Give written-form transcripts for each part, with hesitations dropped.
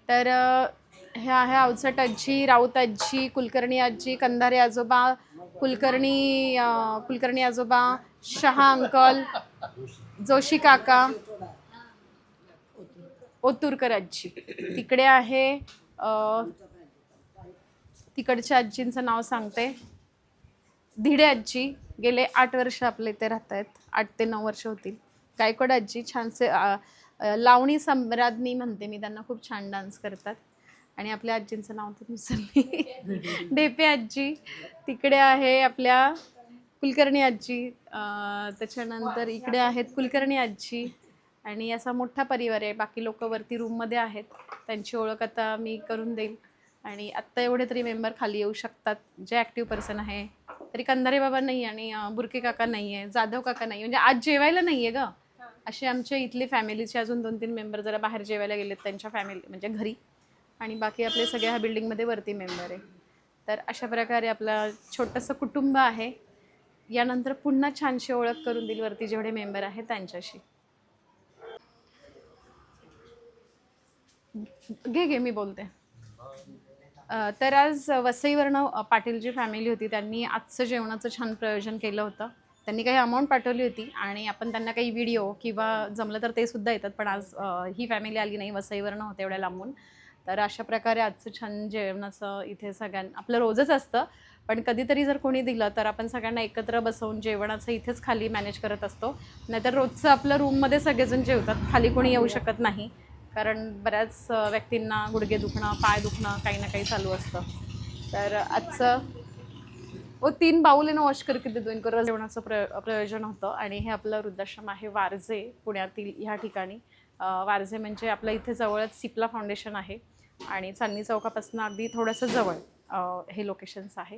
तर हे आहे अवचट आजी, राऊत आजी, कुलकर्णी आजी, कंधारे आजोबा, कुलकर्णी आजोबा, शहा अंकल, जोशी काका, ओतूरकर आजी. तिकडे आहे तिकडच्या आजींचं नाव सांगते, धिडे आजी. गेले 8 वर्ष आपले इथे राहत आहेत, 8 ते 9 वर्ष होतील. गायकवाड आजी छानसे लावणी सम्राज्ञी म्हणते मी त्यांना, खूप छान डान्स करतात. आणि आपल्या आजींचं नाव तर विसरली, डेपे आजी. तिकडे आहे आपल्या कुलकर्णी आजी. त्याच्यानंतर इकडे आहेत कुलकर्णी आजी. आणि असा मोठा परिवार आहे. बाकी लोक वरती रूममध्ये आहेत, त्यांची ओळख आता मी करून देईल. आणि आत्ता एवढे तरी मेंबर खाली येऊ शकतात जे ॲक्टिव्ह पर्सन आहे. तरी कंधारे बाबा नाही आणि बुरके काका नाही आहे, जाधव काका नाही, म्हणजे आज जेवायला नाही आहे ग. असे आमच्या इथले फॅमिलीचे अजून 2-3 मेंबर जरा बाहेर जेवायला गेलेत त्यांच्या फॅमिली म्हणजे घरी. आणि बाकी आपले सगळे ह्या बिल्डिंगमध्ये वरती मेंबर आहे. तर अशा प्रकारे आपलं छोटंसं कुटुंब आहे. यानंतर पुन्हा छानशी ओळख करून दिली वरती जेवढे मेंबर आहेत त्यांच्याशी. घे मी बोलते. तर आज वसईवरनं पाटील जी फॅमिली होती त्यांनी आजचं जेवणाचं छान प्रयोजन केलं होतं. त्यांनी काही अमाऊंट पाठवली होती आणि आपण त्यांना काही व्हिडिओ किंवा जमलं तर ते सुद्धा येतात, पण आज ही फॅमिली आली नाही, वसईवरनं होते एवढ्या लांबून. तर अशा प्रकारे आजचं छान जेवणाचं इथे सगळ्यांना, आपलं रोजच असतं पण कधीतरी जर कोणी दिलं तर आपण सगळ्यांना एकत्र बसवून जेवणाचं इथेच खाली मॅनेज करत असतो. नाहीतर रोजचं आपलं रूममध्ये सगळेजण जेवतात, खाली कोणी येऊ शकत नाही, कारण बऱ्याच व्यक्तींना गुडघे दुखणं, पाय दुखणं, काही ना काही चालू असतं. तर आजचं 3 बाऊल आहे वॉश करके देतो इनको जेवणाचं प्रयोजन होतं. आणि हे आपलं वृद्धाश्रम आहे वारजे, पुण्यातील ह्या ठिकाणी. वारजे म्हणजे आपल्या इथे जवळच सिप्ला फाउंडेशन आहे आणि चांदणी चौकापासून अगदी थोडंसं जवळ हे लोकेशन्स आहे.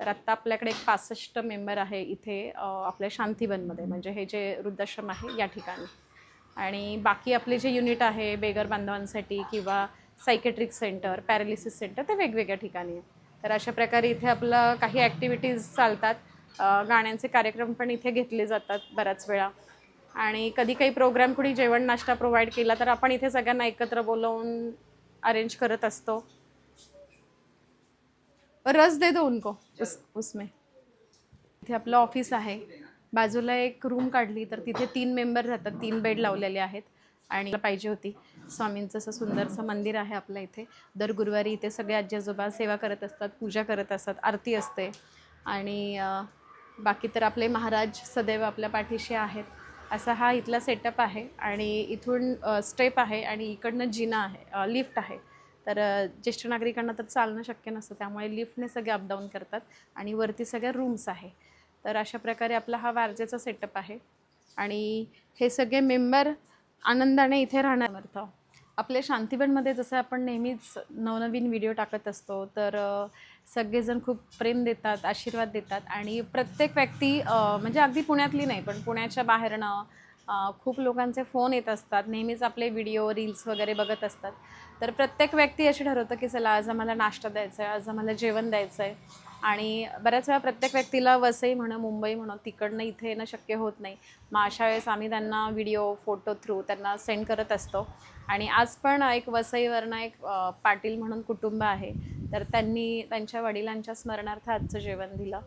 तर आत्ता आपल्याकडे एक 65 मेंबर आहे इथे आपल्या शांतीवनमध्ये, म्हणजे हे जे वृद्धाश्रम आहे या ठिकाणी. आणि बाकी आपले जे युनिट आहे बेगर बांधवांसाठी किंवा सायकेट्रिक सेंटर, पॅरालिसिस सेंटर, ते वेगवेगळ्या ठिकाणी आहे. तर अशा प्रकारे इथे आपलं काही ॲक्टिव्हिटीज चालतात. गाण्यांचे कार्यक्रम पण इथे घेतले जातात बऱ्याच वेळा. आणि कधी काही प्रोग्राम कुणी जेवण नाश्ता प्रोव्हाइड केला तर आपण इथे सगळ्यांना एकत्र बोलवून अरेंज करत असतो. रस दे दो उनको उसमें. इथे आपलं ऑफिस आहे. बाजूला एक रूम काढली तर तिथे 3 मेंबर राहतात, 3 बेड लावलेले आहेत. आणि पाहिजे होती. स्वामींचं असं सुंदरसं मंदिर आहे आपल्या इथे. दर गुरुवारी इथे सगळे आजी आजोबा सेवा करत असतात, पूजा करत असतात, आरती असते. आणि बाकी तर आपले महाराज सदैव आपल्या पाठीशी आहेत. असा हा इथला सेटअप आहे. आणि इथून स्टेप आहे आणि इकडनं जिना आहे, लिफ्ट आहे. तर ज्येष्ठ नागरिकांना तर चालणं शक्य नसतं, त्यामुळे लिफ्टने सगळे अपडाऊन करतात. आणि वरती सगळ्या रूम्स आहे. तर अशा प्रकारे आपला हा वारजेचा सेटअप आहे. आणि हे सगळे मेंबर आनंदाने इथे राहणार अर्थ. आपल्या शांतीवनमध्ये जसं आपण नेहमीच नवनवीन व्हिडिओ टाकत असतो, तर सगळेजण खूप प्रेम देतात, आशीर्वाद देतात. आणि प्रत्येक व्यक्ती म्हणजे अगदी पुण्यातली नाही पण पुण्याच्या बाहेरनं खूप लोकांचे फोन येत असतात, नेहमीच आपले व्हिडिओ रील्स वगैरे बघत असतात. तर प्रत्येक व्यक्ती अशी ठरवतं की चला आज आम्हाला नाश्ता द्यायचा आहे, आज आम्हाला जेवण द्यायचं आहे. आणि बऱ्याच वेळा प्रत्येक व्यक्तीला वसई म्हणा, मुंबई म्हणा, तिकडनं इथे येणं शक्य होत नाही. मग अशा वेळेस आम्ही त्यांना व्हिडिओ फोटो थ्रू त्यांना सेंड करत असतो. आणि आज पण एक वसईवरनं एक पाटील म्हणून कुटुंब आहे, तर त्यांनी त्यांच्या वडिलांच्या स्मरणार्थ आजचं जेवण दिलं.